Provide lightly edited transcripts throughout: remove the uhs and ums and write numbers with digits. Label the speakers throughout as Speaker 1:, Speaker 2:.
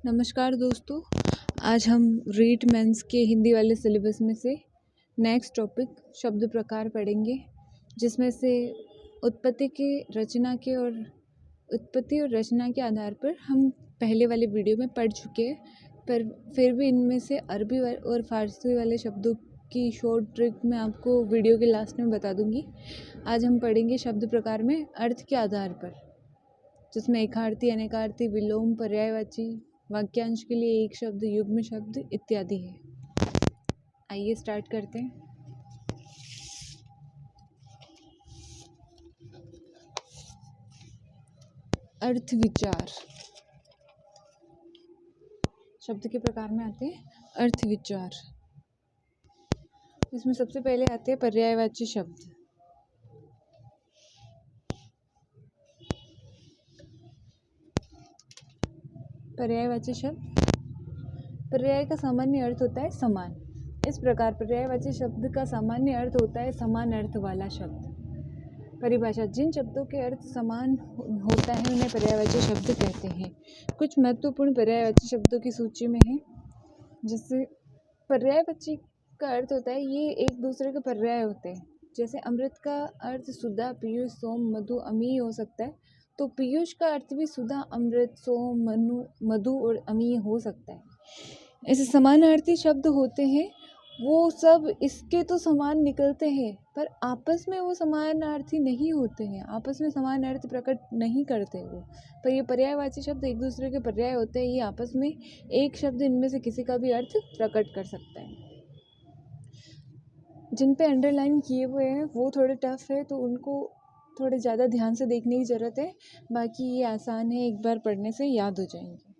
Speaker 1: नमस्कार दोस्तों, आज हम रीट मेंस के हिंदी वाले सिलेबस में से नेक्स्ट टॉपिक शब्द प्रकार पढ़ेंगे, जिसमें से उत्पत्ति और रचना के आधार पर हम पहले वाले वीडियो में पढ़ चुके हैं, पर फिर भी इनमें से अरबी और फारसी वाले शब्दों की शॉर्ट ट्रिक मैं आपको वीडियो के लास्ट में बता दूंगी। आज हम पढ़ेंगे शब्द प्रकार में अर्थ के आधार पर, जिसमें एकार्थी, अनेकार्थी, विलोम, पर्यायवाची, वाक्यांश के लिए एक शब्द, युग्म शब्द इत्यादि है। आइए स्टार्ट करते हैं। अर्थ विचार शब्द के प्रकार में आते हैं अर्थ विचार। इसमें सबसे पहले आते हैं पर्यायवाची शब्द। पर्यायवाची शब्द, पर्याय का सामान्य अर्थ होता है समान। इस प्रकार पर्यायवाची शब्द का सामान्य अर्थ होता है समान अर्थ वाला शब्द। परिभाषा: जिन शब्दों के अर्थ समान होता है उन्हें पर्यायवाची शब्द कहते हैं। कुछ महत्वपूर्ण पर्यायवाची शब्दों की सूची में है, जिससे पर्यायवाची का अर्थ होता है ये एक दूसरे के पर्याय होते हैं। जैसे अमृत का अर्थ सुधा, पीयूष, सोम, मधु, अमीय हो सकता है, तो पीयूष का अर्थ भी सुधा, अमृत, सोम, मधु और अमीय हो सकता है। ऐसे समानार्थी शब्द होते हैं, वो सब इसके तो समान निकलते हैं, पर आपस में वो समानार्थी नहीं होते हैं, आपस में समान अर्थ प्रकट नहीं करते वो। पर ये पर्यायवाची शब्द एक दूसरे के पर्याय होते हैं, ये आपस में एक शब्द इनमें से किसी का भी अर्थ प्रकट कर सकता है। जिन पे अंडरलाइन किए हुए हैं वो थोड़े टफ है, तो उनको थोड़े ज़्यादा ध्यान से देखने की ज़रूरत है। बाकी ये आसान है, एक बार पढ़ने से याद हो जाएंगे।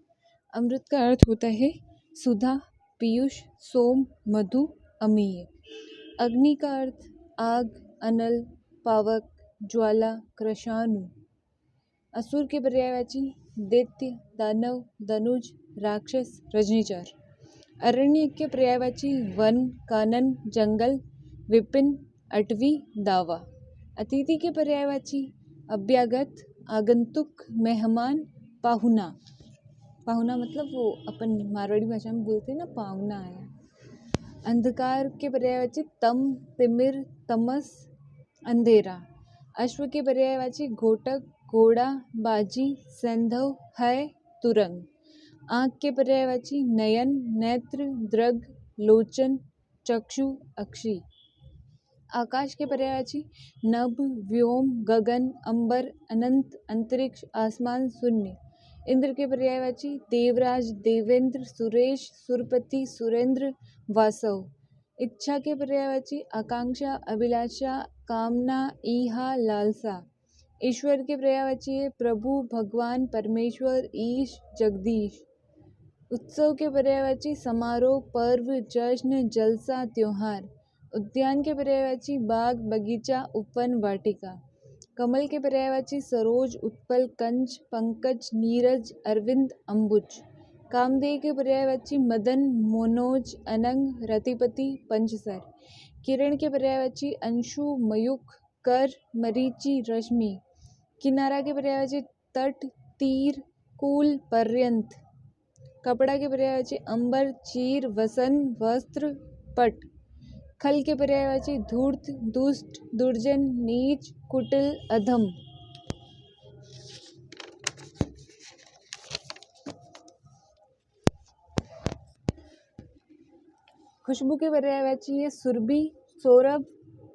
Speaker 1: अमृत का अर्थ होता है सुधा, पीयूष, सोम, मधु, अमीय। अग्नि का अर्थ आग, अनल, पावक, ज्वाला, कृशाणु। असुर के पर्यायवाची दैत्य, दानव, धनुज, राक्षस, रजनीचर। अरण्य के पर्यायवाची वन, कानन, जंगल, विपिन, अटवी, दावा। अतिथि के पर्यायवाची अभ्यागत, आगंतुक, मेहमान, पाहुना। पाहुना मतलब वो अपन मारवाड़ी भाषा में बोलते हैं ना, पाहुना आया। अंधकार के पर्यायवाची तम, तिमिर, तमस, अंधेरा। अश्व के पर्यायवाची घोटक, घोड़ा, बाजी, सैंधव, है, तुरंग। आँख के पर्यायवाची नयन, नेत्र, दृग, लोचन, चक्षु, अक्षी। आकाश के पर्यायवाची नभ, व्योम, गगन, अंबर, अनंत, अंतरिक्ष, आसमान, शून्य। इंद्र के पर्यायवाची देवराज, देवेंद्र, सुरेश, सुरपति, सुरेंद्र, वासव। इच्छा के पर्यायवाची आकांक्षा, अभिलाषा, कामना, ईहा, लालसा। ईश्वर के पर्यायवाची है प्रभु, भगवान, परमेश्वर, ईश, जगदीश। उत्सव के पर्यायवाची समारोह, पर्व, जश्न, जलसा, त्योहार। उद्यान के पर्यायवाची बाग, बगीचा, उपवन, वाटिका। कमल के पर्यायवाची सरोज, उत्पल, कंज, पंकज, नीरज, अरविंद, अंबुज। कामदेव के पर्यायवाची मदन, मनोज, अनंग, रतिपति, पंचसर। किरण के पर्यायवाची अंशु, मयूख, कर, मरीचि, रश्मि। किनारा के पर्यायवाची तट, तीर, कूल, पर्यंत। कपड़ा के पर्यायवाची अंबर, चीर, वसन, वस्त्र, पट। खल के पर्यायवाची धूर्त, दुष्ट, दुर्जन, नीच, कुटिल, अधम। खुशबू के पर्यायवाची है सुरभि, सौरभ,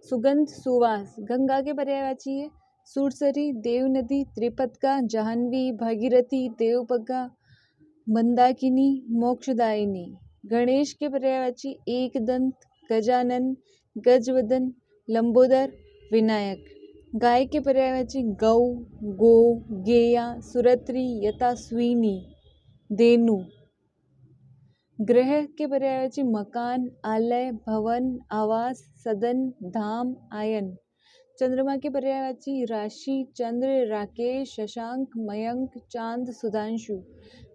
Speaker 1: सुगंध, सुवास। गंगा के पर्यायवाची है सुरसरी, देवनदी, त्रिपतका, जाह्नवी, भागीरथी, देवपगा, मंदाकिनी, मोक्षदायिनी। गणेश के पर्यायवाची एकदंत, गजानन, गजवदन, लंबोदर, विनायक। गाय के पर्यायवाची गौ, गो, गेया, सुरत्री, यथास्विनी, धेनु। ग्रह के पर्यायवाची मकान, आलय, भवन, आवास, सदन, धाम, आयन। चंद्रमा के पर्यायवाची राशि, चंद्र, राकेश, शशांक, मयंक, चांद, सुधांशु।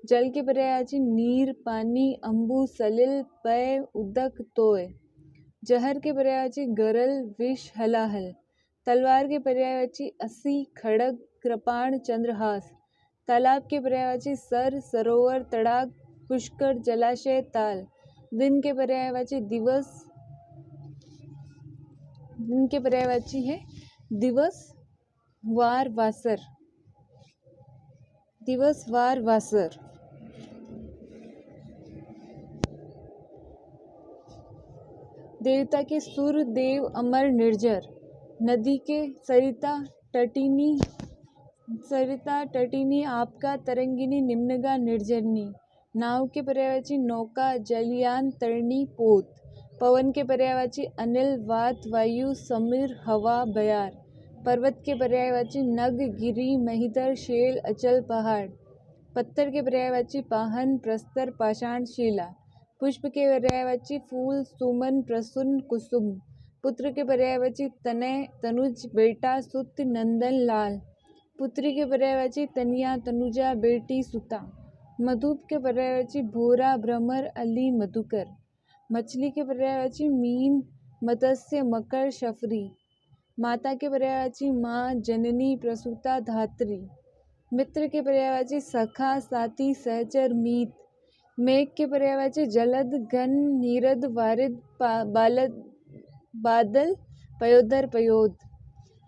Speaker 1: जल के पर्यायवाची नीर, पानी, अंबु, सलिल, पय, उदक, तोय। जहर के पर्यायवाची गरल, विष, हलाहल। तलवार के पर्यायवाची अस्सी, खड़ग, कृपाण, चंद्रहास। तालाब के पर्यायवाची सर, सरोवर, तड़ाग, पुष्कर, जलाशय, ताल। दिन के पर्यायवाची दिवस, दिन के पर्यायवाची है दिवस, वार, वासर। दिवस, वार, वासर। देवता के सुर, देव, अमर, निर्जर। नदी के सरिता, तटिनी, सरिता, तटिनी, आपका, तरंगिनी, निम्नगा, निर्जरनी। नाव के पर्यायवाची नौका, जलयान, तरणी, पोत। पवन के पर्यायवाची अनिल, वात, वायु, समीर, हवा, बयार। पर्वत के पर्यायवाची नग, गिरी, महिधर, शेल, अचल, पहाड़। पत्थर के पर्यायवाची पाहन, प्रस्तर, पाषाण, शिला। पुष्प के पर्यायवाची फूल, सुमन, प्रसून, कुसुम। पुत्र के पर्यायवाची तनय, तनुज, बेटा, सुत, नंदन, लाल। पुत्री के पर्यायवाची तनिया, तनुजा, बेटी, सुता। मधुप के पर्यायवाची भोरा, भ्रमर, अली, मधुकर। मछली के पर्यायवाची मीन, मत्स्य, मकर, शफरी। माता के पर्यायवाची माँ, जननी, प्रसूता, धात्री। मित्र के पर्यायवाची सखा, साथी, सहचर, मीत। मेघ के पर्यायवाची जलद, घन, नीरद, वारिद, बालद, बादल, पयोधर, पयोध।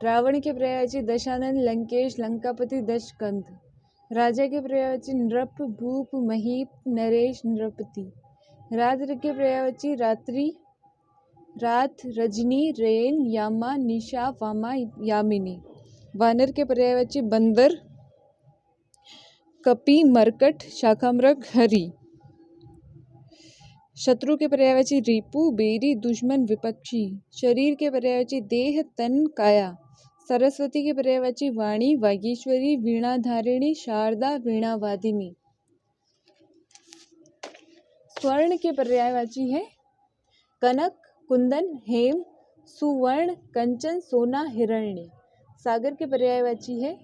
Speaker 1: रावण के पर्यायवाची दशानन, लंकेश, लंकापति, दशकंध। राजा के पर्यायवाची नृप, भूप, महीप, नरेश, नृपति। रात्र के पर्यायवाची रात्रि, रात, रजनी, रेन, यामा, निशा, वामा, यामिनी। वानर के पर्यायवाची बंदर, कपि, मरकट, शाखामृग, हरि। शत्रु के पर्यायवाची रिपु, बेरी, दुश्मन, विपक्षी। शरीर के पर्यायवाची देह, तन, काया। सरस्वती के पर्यायवाची वाणी, वागीश्वरी, वीणाधारिणी, शारदा, वीणावादिनी। स्वर्ण के पर्यायवाची है कनक, कुंदन, हेम, सुवर्ण, कंचन, सोना, हिरण्य। सागर के पर्यायवाची है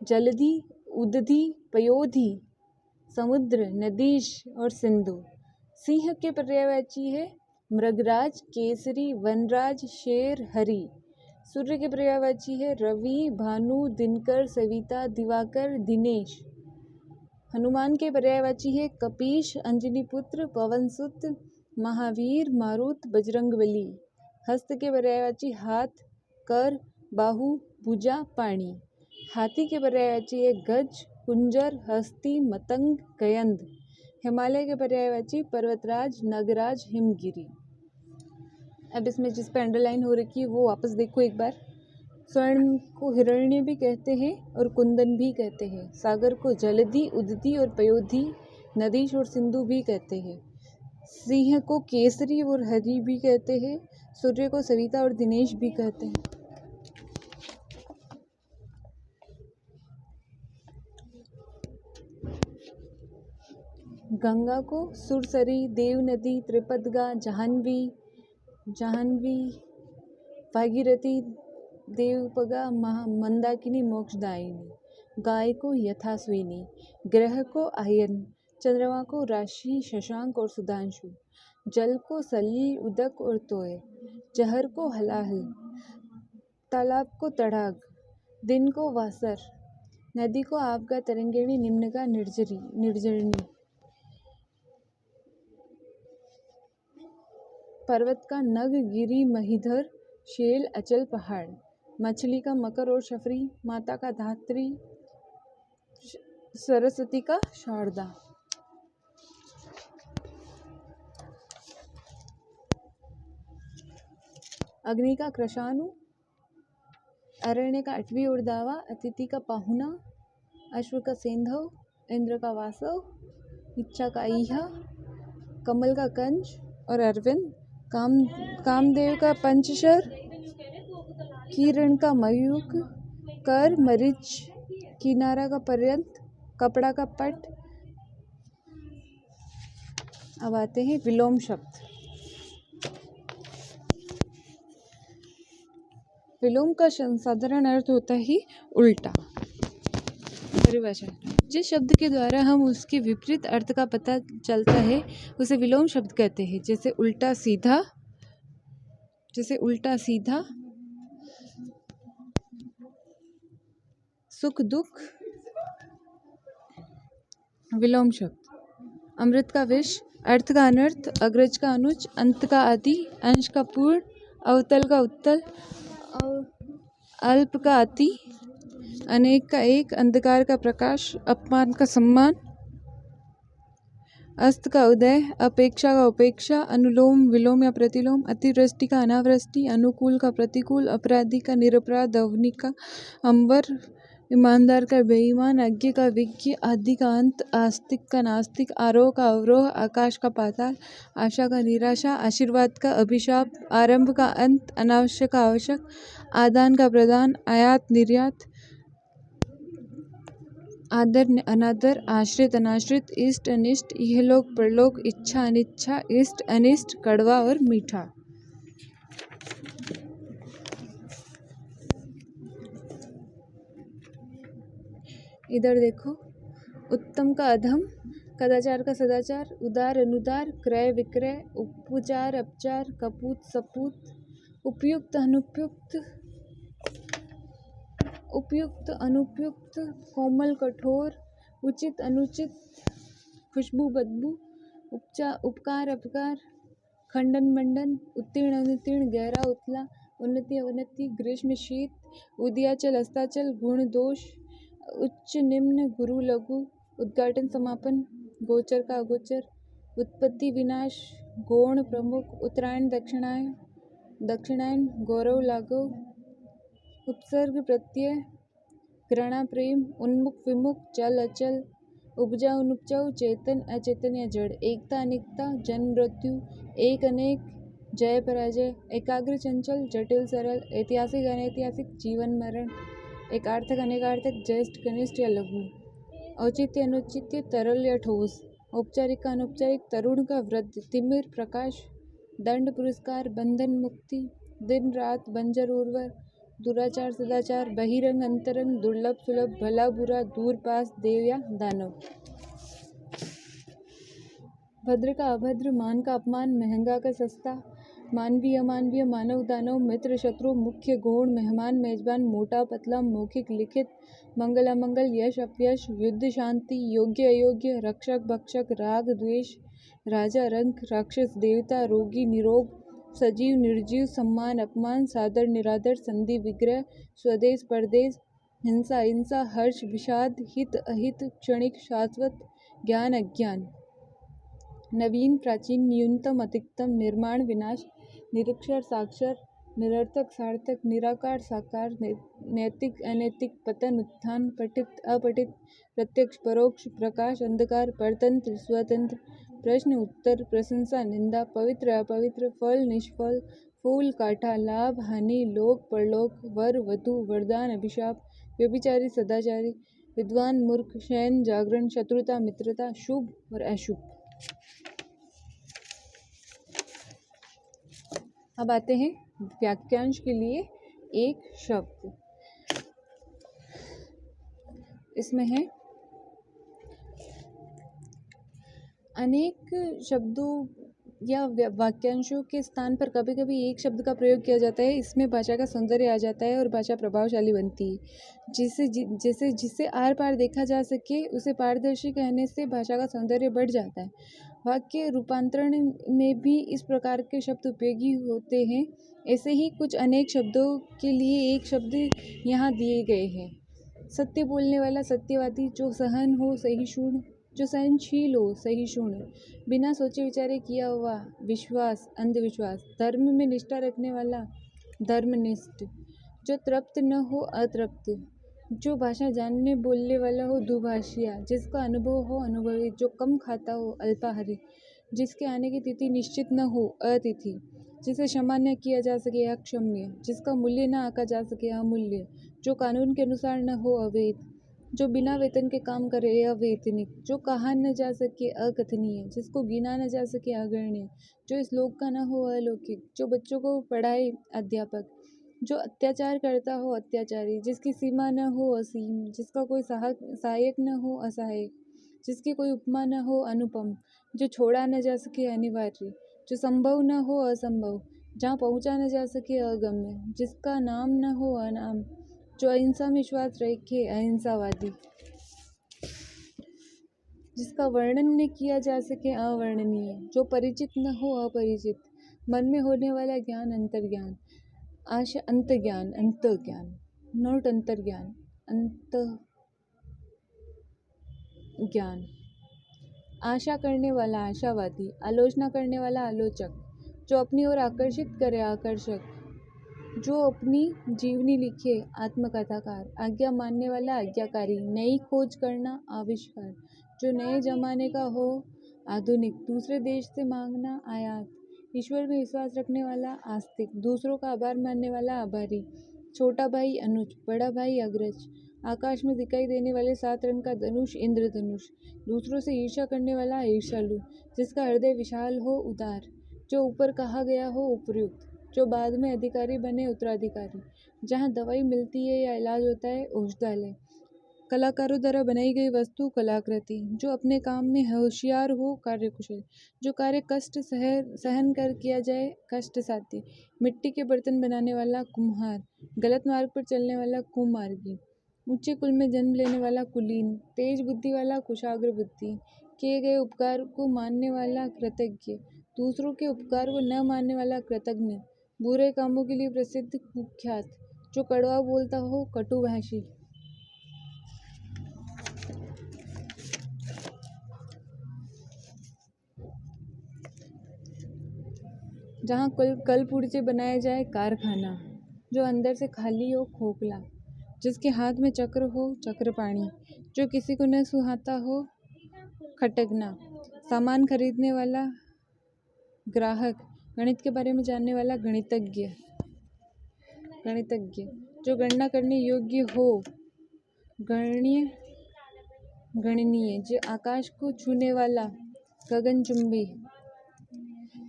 Speaker 1: जलधि, उदधि, पयोधि, समुद्र, नदीश और सिंधु। सिंह के पर्यायवाची है मृगराज, केसरी, वनराज, शेर, हरि। सूर्य के पर्यायवाची है रवि, भानु, दिनकर, सविता, दिवाकर, दिनेश। हनुमान के पर्यायवाची है कपीश, अंजनी पुत्र, पवनसुत, महावीर, मारुत, बजरंगबली। हस्त के पर्यायवाची हाथ, कर, बाहु, भुजा, पाणी। हाथी के पर्यायवाची है गज, कुंजर, हस्ती, मतंग, गयंध। हिमालय के पर्यायवाची पर्वतराज, नगराज, हिमगिरी। अब इसमें जिस पे अंडरलाइन हो रखी है वो वापस देखो एक बार। स्वर्ण को हिरण्य भी कहते हैं और कुंदन भी कहते हैं। सागर को जलधि, उदधि और पयोधि, नदीश और सिंधु भी कहते हैं। सिंह को केसरी और हरि भी कहते हैं। सूर्य को सविता और दिनेश भी कहते हैं। गंगा को सुरसरी, देवनदी, त्रिपदगा, जाह्नवी, भागीरथी, देवपगा, मंदाकिनी, मोक्षदायिनी। गाय को यथास्विनी। ग्रह को आयन। चंद्रमा को राशि, शशांक और सुधांशु। जल को सलिल, उदक और तोय। जहर को हलाहल। तालाब को तड़ाग। दिन को वासर। नदी को आपगा, तरंगिणी, निम्नगा, निर्जरनी। पर्वत का नग, गिरी, महिधर, शेल, अचल, पहाड़। मछली का मकर और शफरी। माता का धात्री, सरस्वती का शारदा। अग्नि का कृशानु, अरण्य का अटवी और दावा, अतिथि का पाहुना, अश्व का सेंधव, इंद्र का वासव, इच्छा का इहा, कमल का कंज और अरविंद। कामदेव का पंचशर, किरण का मयूक, कर, मरीच, किनारा का पर्यंत, कपड़ा का पट। अब आते हैं विलोम शब्द। विलोम का साधारण अर्थ होता है उल्टा। परिभाषा: जिस शब्द के द्वारा हम उसके विपरीत अर्थ का पता चलता है उसे विलोम शब्द कहते हैं। जैसे उल्टा सीधा, सुख दुख, विलोम शब्द। अमृत का विष, अर्थ का अनर्थ, अग्रज का अनुज, अंत का आदि, अंश का पूर्ण, अवतल का उत्तल, अल्प का अति, अनेक का एक, अंधकार का प्रकाश, अपमान का सम्मान, अस्त का उदय, अपेक्षा का उपेक्षा, अनुलोम विलोम या प्रतिलोम, अतिवृष्टि का अनावृष्टि, अनुकूल का प्रतिकूल, अपराधी का निरपराध, अवनी का अंबर, ईमानदार का बेईमान, अज्ञ का विज्ञ, आदि का अंत, आस्तिक का नास्तिक, आरोह का अवरोह, आकाश का पाताल, आशा का निराशा, आशीर्वाद का अभिशाप, आरंभ का अंत, अनावश्यक का आवश्यक, आदान का प्रदान, आयात निर्यात, आदर अनादर, आश्रित अनाश्रित, इष्ट अनिष्ट, इहलोक परलोक, इच्छा अनिच्छा, इष्ट अनिष्ट, कड़वा और मीठा। इधर देखो, उत्तम का अधम, कदाचार का सदाचार, उदार अनुदार, क्रय विक्रय, उपचार अपचार, कपूत सपूत, उपयुक्त अनुपयुक्त, उपयुक्त अनुपयुक्त, कोमल कठोर, उचित अनुचित, खुशबू बदबू, उपकार अपकार, खंडन मंडन, उत्तीर्ण अनुत्तीर्ण, गहरा उतला, उन्नति अवनति, ग्रीष्म शीत, उदयाचल अस्ताचल, गुण दोष, उच्च निम्न, गुरु लघु, उद्घाटन समापन, गोचर का अगोचर, उत्पत्ति विनाश, गौण प्रमुख, उत्तरायण दक्षिणायन, दक्षिणायन, गौरव लाघव, उपसर्ग प्रत्यय, घृणा प्रेम, उन्मुख विमुख, चल अचल, उपजा अनुपजाऊ, चेतन अचेतन या जड़, एकता अनेकता, जन्म मृत्यु, एक अनेक, जय पराजय, एकाग्र चंचल, जटिल सरल, ऐतिहासिक अनैतिहासिक, जीवन मरण, एकार्थक अनेकार्थक, ज्येष्ठ कनिष्ठ या लघु, औचित्य अनुचित्य, तरल या ठोस, औपचारिक का अनौपचारिक, तरुण का वृद्ध, तिमिर प्रकाश, दंड पुरस्कार, बंधन मुक्ति, दिन रात, बंजर उर्वर, दुराचार सदाचार, बहिरंग अंतरंग, दुर्लभ सुलभ, भला बुरा, दूर पास, देव या दानव, भद्र का अभद्र, मान का अपमान, महंगा का सस्ता, मानवीय अमानवीय, मानव दानव, मित्र शत्रु, मुख्य गौण, मेहमान मेजबान, मोटा पतला, मौखिक लिखित, मंगल अमंगल, यश अपयश, युद्ध शांति, योग्य अयोग्य, रक्षक भक्षक, राग द्वेष, राजा रंक, राक्षस देवता, रोगी निरोग, सजीव निर्जीव, सम्मान अपमान, सादर निरादर, संधि विग्रह, स्वदेश परदेश, हिंसा हिंसा, हर्ष विषाद, हित अहित, क्षणिक शाश्वत, ज्ञान अज्ञान, नवीन प्राचीन, न्यूनतम अधिकतम, निर्माण विनाश, निरक्षर साक्षर, निरर्थक सार्थक, निराकार साकार, नैतिक अनैतिक, पतन उत्थान, पठित अपठित, प्रत्यक्ष परोक्ष, प्रकाश अंधकार, परतंत्र स्वतंत्र, प्रश्न उत्तर, प्रशंसा निंदा, पवित्र अपवित्र, फल निष्फल, फूल काटा, लाभ हानि, लोक परलोक, वर वधु, वरदान अभिशाप, व्यभिचारी सदाचारी, विद्वान मूर्ख, शयन जागरण, शत्रुता मित्रता, शुभ और अशुभ। अब आते हैं वाक्यांश के लिए एक शब्द। इसमें है अनेक शब्दों या वाक्यांशों के स्थान पर कभी कभी एक शब्द का प्रयोग किया जाता है। इसमें भाषा का सौंदर्य आ जाता है और भाषा प्रभावशाली बनती है। जिसे आर पार देखा जा सके उसे पारदर्शी कहने से भाषा का सौंदर्य बढ़ जाता है। वाक्य रूपांतरण में भी इस प्रकार के शब्द उपयोगी होते हैं। ऐसे ही कुछ अनेक शब्दों के लिए एक शब्द यहाँ दिए गए हैं। सत्य बोलने वाला, सत्यवादी, जो सहन हो सहिष्णु, जो सहनशील हो सहिष्णु, बिना सोचे विचारे किया हुआ, विश्वास अंधविश्वास, धर्म में निष्ठा रखने वाला, धर्मनिष्ठ, जो तृप्त न हो अतृप्त, जो भाषा जानने बोलने वाला हो दुभाषिया, जिसका अनुभव हो अनुभवी, जो कम खाता हो अल्पाहारी, जिसके आने की तिथि निश्चित न हो अतिथि, जिसे क्षमा न किया जा सके अक्षम्य, जिसका मूल्य न आंका जा सके अमूल्य, जो कानून के अनुसार न हो अवैध, जो बिना वेतन के काम करे अवैतनिक, जो कहा न जा सके अकथनीय, जिसको गिना न जा सके अगण्य, जो इस लोक का न हो अलौकिक, जो बच्चों को पढ़ाए अध्यापक, जो अत्याचार करता हो अत्याचारी, जिसकी सीमा न हो असीम, जिसका कोई सहायक न हो असहायक, जिसकी कोई उपमा न हो अनुपम, जो छोड़ा न जा सके अनिवार्य, जो संभव न हो असंभव, जहाँ पहुँचा न जा सके अगम्य, जिसका नाम न हो अनाम, जो अहिंसा में विश्वास रखे अहिंसावादी। जिसका वर्णन न किया जा सके अवर्णनीय, जो परिचित न हो अपरिचित, मन में होने वाला ज्ञान अंतर्ज्ञान, आशा अंतज्ञान, अंतज्ञान नोट अंतर्ज्ञान, अंत ज्ञान, आशा करने वाला आशावादी, आलोचना करने वाला आलोचक, जो अपनी ओर आकर्षित करे आकर्षक, जो अपनी जीवनी लिखे आत्मकथाकार, आज्ञा मानने वाला आज्ञाकारी, नई खोज करना आविष्कार, जो नए जमाने का हो आधुनिक, दूसरे देश से मांगना आयात, ईश्वर में विश्वास रखने वाला आस्तिक, दूसरों का आभार मानने वाला आभारी, छोटा भाई अनुज, बड़ा भाई अग्रज, आकाश में दिखाई देने वाले 7 रंग का धनुष इंद्रधनुष, दूसरों से ईर्ष्या करने वाला ईर्ष्यालु, जिसका हृदय विशाल हो उदार, जो ऊपर कहा गया हो उपयुक्त, जो बाद में अधिकारी बने उत्तराधिकारी, जहाँ दवाई मिलती है या इलाज होता है औषधालय, कलाकारों द्वारा बनाई गई वस्तु कलाकृति, जो अपने काम में होशियार हो कार्यकुशल, जो कार्य कष्ट सहन कर किया जाए कष्ट साध्य, मिट्टी के बर्तन बनाने वाला कुम्हार, गलत मार्ग पर चलने वाला कुमार्गी, ऊंचे कुल में जन्म लेने वाला कुलीन, तेज बुद्धि वाला कुशाग्र बुद्धि, किए गए उपकार को मानने वाला कृतज्ञ, दूसरों के उपकार को न मानने वाला कृतज्ञ, बुरे कामों के लिए प्रसिद्ध कुख्यात, जो कड़वा बोलता हो कटुभाषी, जहाँ कल पुर्जे बनाया जाए कारखाना, जो अंदर से खाली हो खोखला, जिसके हाथ में चक्र हो चक्रपाणी, जो किसी को न सुहाता हो खटकना, सामान खरीदने वाला ग्राहक, गणित के बारे में जानने वाला गणितज्ञ, जो गणना करने योग्य हो गणनीय, जो आकाश को छूने वाला गगनचुंबी,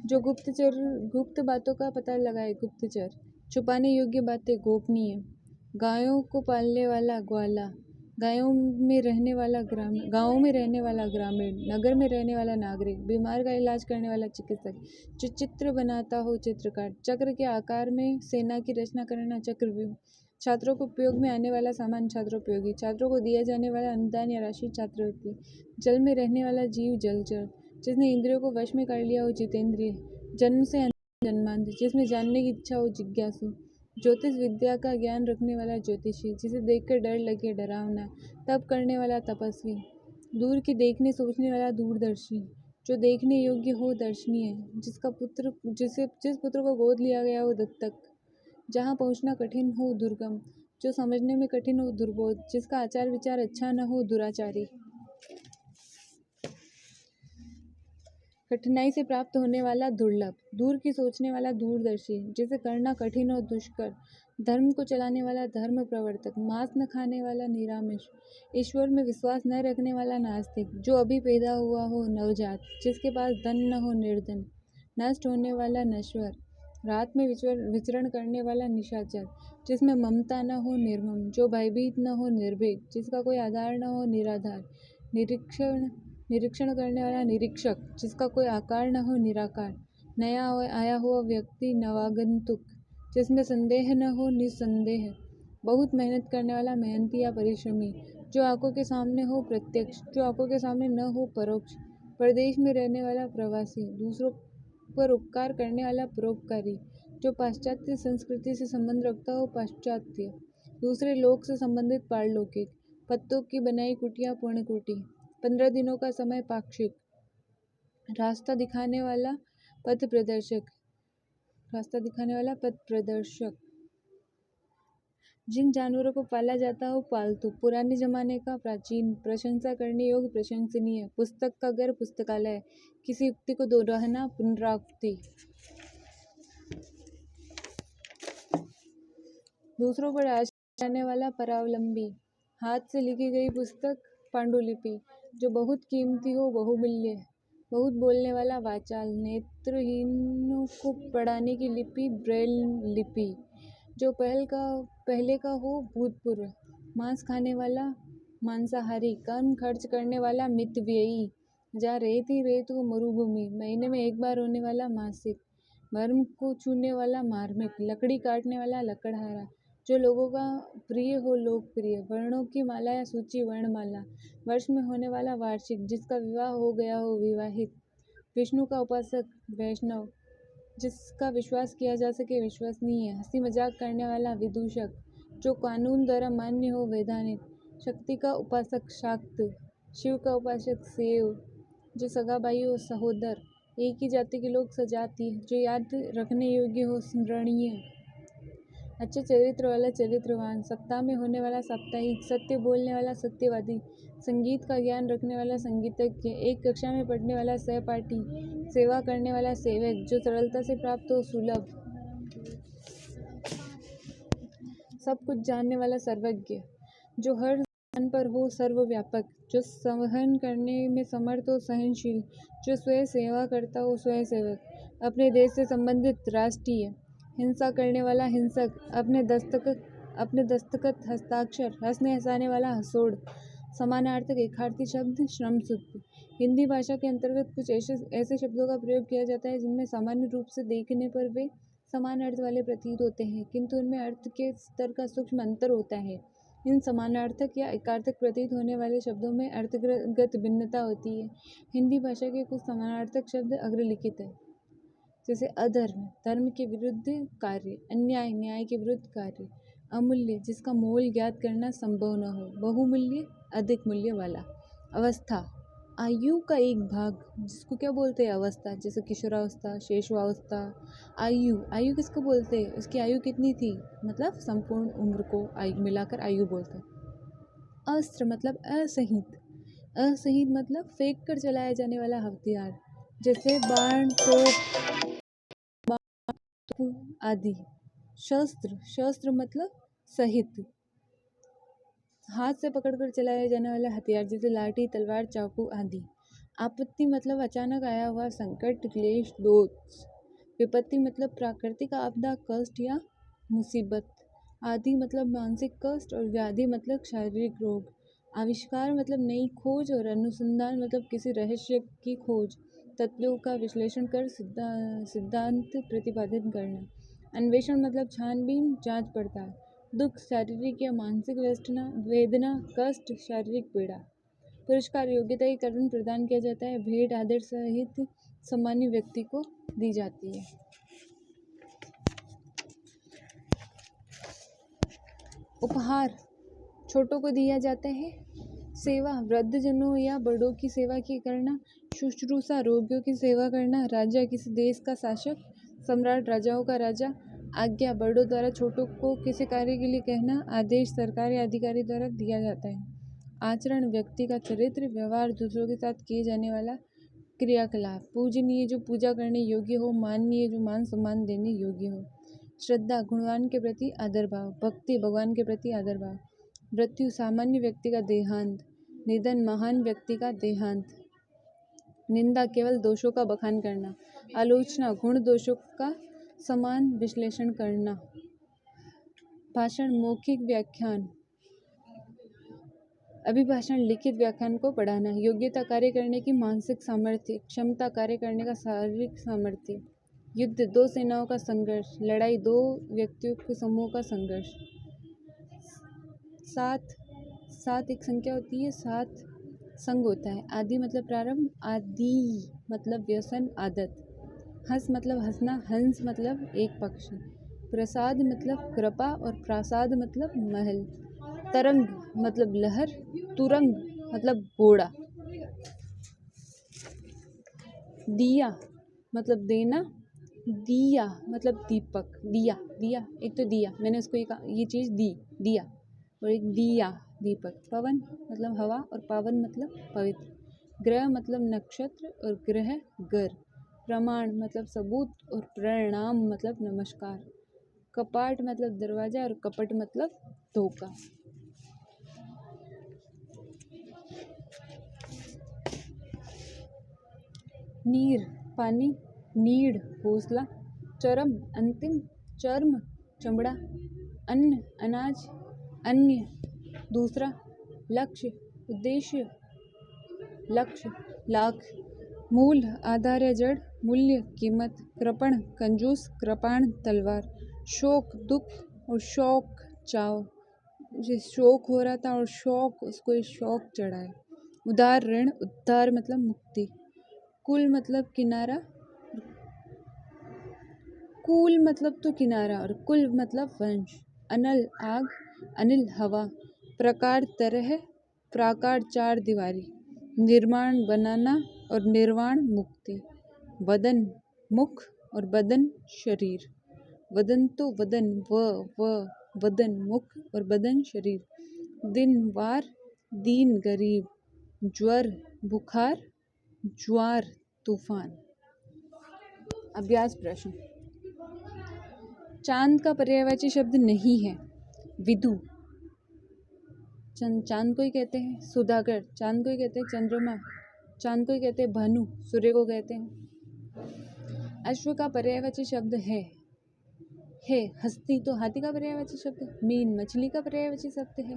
Speaker 1: जो गुप्त बातों का पता लगाए गुप्तचर, छुपाने योग्य बातें गोपनीय, गायों को पालने वाला ग्वाला, गाँव में रहने वाला ग्रामीण, नगर में रहने वाला नागरिक, बीमार का इलाज करने वाला चिकित्सक, जो चित्र बनाता हो चित्रकार, चक्र के आकार में सेना की रचना करना चक्रव्यूह, छात्रों को उपयोग में आने वाला सामान छात्रोपयोगी, छात्रों को दिया जाने वाला अनुदान या राशि छात्रवृत्ति, जल में रहने वाला जीव जलचर, जिसने इंद्रियों को वश में कर लिया हो जितेंद्रिय, जन्म से जन्मांध, जिसमें जानने की इच्छा हो जिज्ञासु, ज्योतिष विद्या का ज्ञान रखने वाला ज्योतिषी, जिसे देखकर डर लगे डरावना, तप करने वाला तपस्वी, दूर की देखने सोचने वाला दूरदर्शी, जो देखने योग्य हो दर्शनीय, जिस पुत्र को गोद लिया गया हो दत्तक, जहाँ पहुँचना कठिन हो दुर्गम, जो समझने में कठिन हो दुर्बोध, जिसका आचार विचार अच्छा न हो दुराचारी, कठिनाई से प्राप्त होने वाला दुर्लभ, दूर की सोचने वाला दूरदर्शी, जिसे करना कठिन हो दुष्कर, धर्म को चलाने वाला धर्म प्रवर्तक, मांस न खाने वाला निरामिष, ईश्वर में विश्वास न रखने वाला नास्तिक, जो अभी पैदा हुआ हो नवजात, जिसके पास धन न हो निर्धन, नष्ट होने वाला नश्वर, रात में विचरण करने वाला निशाचर, जिसमें ममता न हो निर्मम, जो भयभीत न हो निर्भीक, जिसका कोई आधार न हो निराधार, निरीक्षण करने वाला निरीक्षक, जिसका कोई आकार न हो निराकार, नया आया हुआ व्यक्ति नवागंतुक, जिसमें संदेह न हो निसंदेह, बहुत मेहनत करने वाला मेहनती या परिश्रमी, जो आंखों के सामने हो प्रत्यक्ष, जो आंखों के सामने न हो परोक्ष, परदेश में रहने वाला प्रवासी, दूसरों पर उपकार करने वाला परोपकारी, जो पाश्चात्य संस्कृति से संबंध रखता हो पाश्चात्य, दूसरे लोक से संबंधित पारलौकिक, पत्तों की बनाई कुटिया पूर्ण कुटी, 15 दिनों का समय पाक्षिक, रास्ता दिखाने वाला पथ प्रदर्शक, जिन जानवरों को पाला जाता हो पालतू, पुराने जमाने का प्राचीन, प्रशंसा करने योग्य प्रशंसनीय, पुस्तक का घर पुस्तकालय, किसी युक्ति को दोहराना पुनरावृत्ति, दूसरों पर आश्रय करने वाला परावलंबी, हाथ से लिखी गई पुस्तक पांडुलिपि, जो बहुत कीमती हो बहुमूल्य, बहुत बोलने वाला वाचाल, नेत्रहीनों को पढ़ाने की लिपि ब्रेल लिपि, जो पहले का हो भूतपूर्व, मांस खाने वाला मांसाहारी, कम खर्च करने वाला मितव्ययी, जहाँ रेत ही रेत हो मरुभूमि, महीने में एक बार होने वाला मासिक, मर्म को छूने वाला मार्मिक, लकड़ी काटने वाला लकड़हारा, जो लोगों का प्रिय हो लोकप्रिय, वर्णों की माला या सूची वर्णमाला, वर्ष में होने वाला वार्षिक, जिसका विवाह हो गया हो विवाहित, विष्णु का उपासक वैष्णव, जिसका विश्वास किया जा सके विश्वसनीय, हंसी मजाक करने वाला विदूषक, जो कानून द्वारा मान्य हो वैधानिक, शक्ति का उपासक शाक्त, शिव का उपासक सेव, जो सगा भाई हो सहोदर, एक ही जाति के लोग सजाती, जो याद रखने योग्य हो स्मरणीय, अच्छे चरित्र वाला चरित्रवान, सप्ताह में होने वाला साप्ताहिक, सत्य बोलने वाला सत्यवादी, संगीत का ज्ञान रखने वाला संगीतज्ञ, एक कक्षा में पढ़ने वाला सहपाठी, सेवा करने वाला सेवक, जो सरलता से प्राप्त हो सुलभ, सब कुछ जानने वाला सर्वज्ञ, जो हर स्थान पर हो सर्वव्यापक, जो सहन करने में समर्थ हो सहनशील, जो स्वयं सेवा करता हो स्वयंसेवक, अपने देश से संबंधित राष्ट्रीय, हिंसा करने वाला हिंसक, अपने दस्तखत हस्ताक्षर, हंसने हंसाने वाला हंसोड़, समानार्थक एकार्थी शब्द श्रमसूत्र। हिंदी भाषा के अंतर्गत कुछ ऐसे शब्दों का प्रयोग किया जाता है जिनमें सामान्य रूप से देखने पर वे समान अर्थ वाले प्रतीत होते हैं, किंतु उनमें अर्थ के स्तर का सूक्ष्म अंतर होता है। इन समानार्थक या एकार्थक प्रतीत होने वाले शब्दों में अर्थगत भिन्नता होती है। हिंदी भाषा के कुछ समानार्थक शब्द अग्रलिखित है, जैसे अधर्म, धर्म के विरुद्ध कार्य, अन्याय, न्याय के विरुद्ध कार्य, अमूल्य, जिसका मोल ज्ञात करना संभव न हो, बहुमूल्य, अधिक मूल्य वाला, अवस्था, आयु का एक भाग, जिसको क्या बोलते हैं अवस्था, जैसे किशोरावस्था, शेषवावस्था। आयु किसको बोलते हैं, उसकी आयु कितनी थी, मतलब संपूर्ण उम्र को आयु मिलाकर आयु बोलते हैं। अस्त्र मतलब असहित, असहित मतलब फेंक कर चलाया जाने वाला हथियार, जैसे बाण, तोप आदि। शस्त्र, शस्त्र मतलब सहित, हाथ से पकड़कर चलाया जाने वाला हथियार, जैसे लाठी, तलवार, चाकू आदि। आपत्ति मतलब अचानक आया हुआ संकट, क्लेश, दोष। विपत्ति मतलब प्राकृतिक आपदा, कष्ट या मुसीबत। आदि मतलब मानसिक कष्ट और व्याधि मतलब शारीरिक रोग। आविष्कार मतलब नई खोज और अनुसंधान मतलब किसी रहस्य की खोज, तथ्यों का विश्लेषण कर सिद्धांत प्रतिपादित करना। अन्वेषण मतलब छानबीन, जांच पड़ताल। दुख शारीरिक या मानसिक वेदना, कष्ट, शारीरिक पीड़ा। पुरस्कार योग्यता के कारण प्रदान किया जाता है, भेंट आदर सहित सामान्य व्यक्ति को दी जाती है। उपहार छोटों को दिया जाता है। सेवा वृद्धजनों या बड़ों की सेवा की करना। शुश्रूषा रोगियों की सेवा करना। राजा किसी देश का शासक, सम्राट राजाओं का राजा। आज्ञा बड़ों द्वारा छोटों को किसी कार्य के लिए कहना। आदेश सरकार या अधिकारी द्वारा दिया जाता है। आचरण व्यक्ति का चरित्र, व्यवहार दूसरों के साथ किए जाने वाला क्रियाकलाप। पूजनीय जो पूजा करने योग्य हो। माननीय जो मान सम्मान देने योग्य हो। श्रद्धा गुणवान के प्रति आदर भाव। भक्ति भगवान के प्रति आदर भाव। मृत्यु सामान्य व्यक्ति का देहांत। निधन महान व्यक्ति का देहांत। निंदा केवल दोषों का बखान करना। आलोचना गुण दोषों का समान विश्लेषण करना। भाषण मौखिक व्याख्यान। अभिभाषण लिखित व्याख्यान को पढ़ाना। योग्यता कार्य करने की मानसिक सामर्थ्य। क्षमता कार्य करने का शारीरिक सामर्थ्य। युद्ध दो सेनाओं का संघर्ष। लड़ाई दो व्यक्तियों के समूह का संघर्ष। सात एक संख्या होती है, सात संग होता है। आदि मतलब प्रारंभ। आदि मतलब व्यसन, आदत। हंस मतलब हंसना। हंस मतलब एक पक्षी। प्रसाद मतलब कृपा और प्रासाद मतलब महल। तरंग मतलब लहर। तुरंग मतलब घोड़ा। दिया मतलब देना। दिया मतलब दीपक। दिया एक तो दिया, मैंने उसको ये चीज़ दी, दिया, और एक दिया दीपक। पवन मतलब हवा और पावन मतलब पवित्र। ग्रह मतलब नक्षत्र और ग्रह गर। प्रमाण मतलब सबूत और प्रणाम मतलब नमस्कार। कपाट मतलब दरवाजा और कपट मतलब धोखा। नीर पानी। नीड़ हौसला। चरम अंतिम। चर्म चमड़ा। अन्न अनाज। अन्य दूसरा। लक्ष्य उद्देश्य। लक्ष्य लाख। मूल आधार या जड़। मूल्य कीमत। कृपण कंजूस। कृपाण तलवार। शोक दुख और शौक चाव, मुझे शौक हो रहा था और शौक उसको ये शौक चढ़ा है। उदार ऋण, उद्धार मतलब मुक्ति। कुल मतलब किनारा, कूल मतलब तो किनारा और कुल मतलब वंश। अनल आग, अनिल हवा। प्रकार तरह, प्राकार चार दीवारी। निर्माण बनाना और निर्वाण मुक्ति। वदन मुख और बदन शरीर। वदन तो वदन व वदन मुख और बदन शरीर। दिन वार, दीन गरीब। ज्वर बुखार, ज्वार तूफान। अभ्यास प्रश्न। चांद का पर्यायवाची शब्द नहीं है। विदु, चांद को ही कहते हैं। सुधाकर, चांद को ही कहते हैं। चंद्रमा, चांद को ही कहते हैं। भानु, सूर्य को कहते हैं। अश्व का पर्यायवाची शब्द है। हस्ती तो हाथी का पर्यायवाची शब्द है। मीन मछली का पर्यायवाची शब्द है।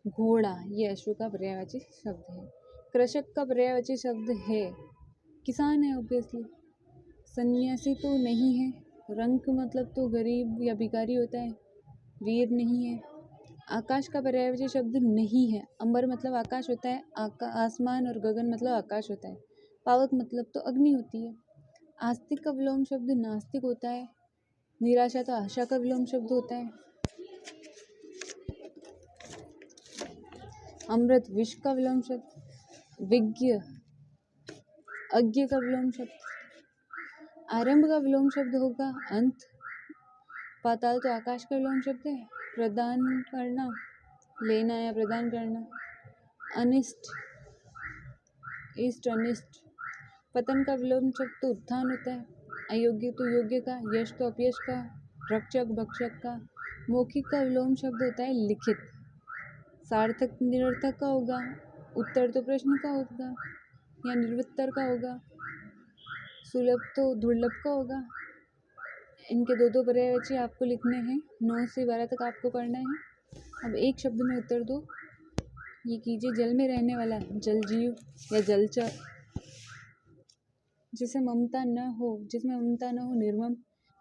Speaker 1: घोड़ा ये अश्व का पर्यायवाची शब्द है। कृषक का पर्यायवाची शब्द है। किसान है ऑब्वियसली। सन्यासी तो नहीं है। रंक मतलब तो गरीब या भिखारी होता है। वीर नहीं है। आकाश का पर्यायवाची शब्द नहीं है। अंबर मतलब आकाश होता है। आसमान और गगन मतलब आकाश होता है। पावक मतलब तो अग्नि होती है। आस्तिक का विलोम शब्द नास्तिक होता है। निराशा तो आशा का विलोम शब्द होता है। अमृत विष का विलोम शब्द। विज्ञ अज्ञ का विलोम शब्द। आरंभ का विलोम शब्द होगा अंत। पाताल तो आकाश का विलोम शब्द है। प्रदान करना, लेना या प्रदान करना। अनिष्ट, इष्ट अनिष्ट। पतन का विलोम शब्द तो उत्थान होता है। अयोग्य तो योग्य का। यश तो अपयश का। रक्षक भक्षक का। मौखिक का विलोम शब्द होता है लिखित। सार्थक निरर्थक का होगा। उत्तर तो प्रश्न का होगा या निर्वुत्तर का होगा। सुलभ तो दुर्लभ का होगा। इनके दो पर्यायवाची आपको लिखने हैं। 9 से 12 तक आपको करना है। अब एक शब्द में उत्तर दो। ये कीजिए। जल में रहने वाला जल जीव या जलचर। जिसे ममता न हो, जिसमें ममता न हो निर्मम।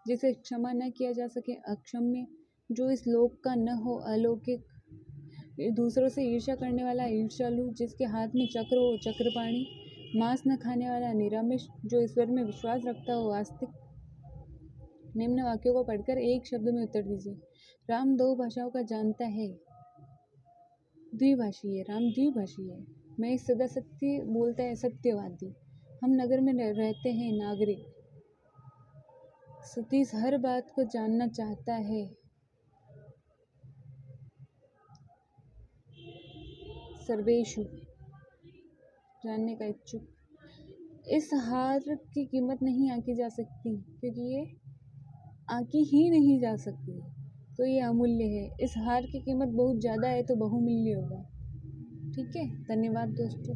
Speaker 1: जिसे क्षमा न किया जा सके अक्षम्य। जो इस लोक का न हो अलौकिक। दूसरों से ईर्ष्या करने वाला ईर्ष्यालु। जिसके हाथ में चक्र हो चक्रपाणी। मांस न खाने वाला निरामिष। जो ईश्वर में विश्वास रखता हो आस्तिक। निम्न वाक्यों को पढ़कर एक शब्द में उत्तर दीजिए। राम 2 भाषाओं का जानता है। द्विभाषी है, राम द्विभाषी है। मैं सदा सत्य बोलता है, सत्यवादी। हम नगर में रहते हैं, नागरिक। सतीश हर बात को जानना चाहता है। सर्वेशु, जानने का इच्छुक। इस हार की कीमत नहीं आंकी जा सकती, क्योंकि ये आंकी ही नहीं जा सकती, तो ये अमूल्य है। इस हार की कीमत बहुत ज़्यादा है तो बहुमूल्य होगा। ठीक है, धन्यवाद दोस्तों।